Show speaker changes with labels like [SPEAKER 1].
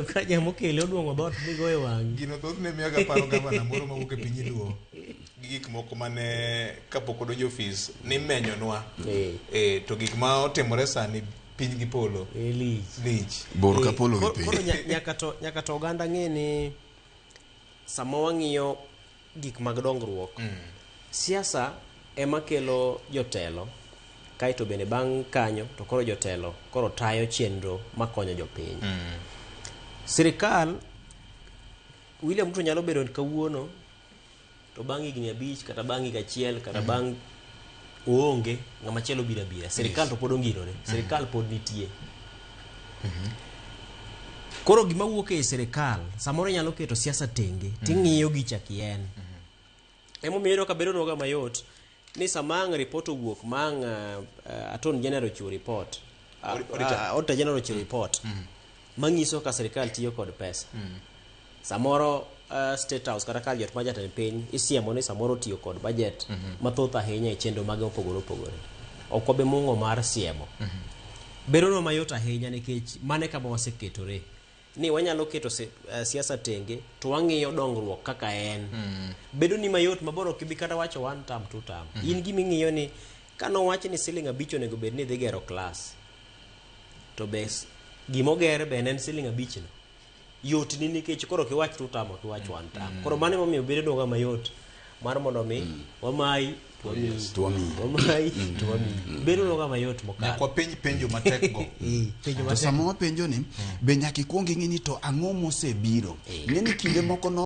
[SPEAKER 1] Kaja mokele oduongo dhot migoyo wang.
[SPEAKER 2] Gino thoth ne miyaga paro gavana moro mawuok e piny Luo. Gik moko mane kapok odonjo ofis ni menyonwa. To gik ma otimore sani piny gi polo. Lich.
[SPEAKER 3] Bor ka polo gi piny.
[SPEAKER 1] Koro nyaka to oganda ng'e ni sama wang'iyo gik mag dongruok. Siasa ema kelo jotelo. Kaito bende bang' kanyo to koro jotelo koro tayo chenro makonyo jopiny. Sirikal William Ruto nyalo bedo kawuono to bang' higni 5 kata bang' higa achiel kata bang' oonge ng'ama chielo bira. Sirikal to pod ongirore. Sirikal pod nitie. Koro gima wuok e sirikal samoro nyalo keto siasa tenge ting'iyo gi chakien. Emo miyo ka bedo noga mayot ni samang report owuok mang Attorney General chiwo report. Auditor General chiwo report. Mangiso ka sirikal tiyo kod pesa. Samoro State House kata kal jot ma jatend piny isiemo ni samoro tiyo kod budget mathoth ahinya e chenro mag opogore. Ok obe mungo mar siemo. Bedo no mayot ahinya nikech mane kama waseketore ni wanyalo keto siasa tenge to wang'iyo dongruok kaka en. Bedo ni mayot maboro kibi kata wacho 1 term 2 term. In gimi ng'iyo ni kano wacho ni siling 5 onego bed ni dhi gero class. To bes gimoger be en siling 5 no. Yot ni nikech koro kiwach 2 term ok kiwach 1 term. Koro mane momiyo bedo no mayot mar mondo mi wamai bedo no mayot mokalo.
[SPEAKER 2] Nyakwa penjo matek go.
[SPEAKER 3] To samo penjo ni be nyaka ikuong ing'e ni to ang'o mosebiro. Ng'eni kinde moko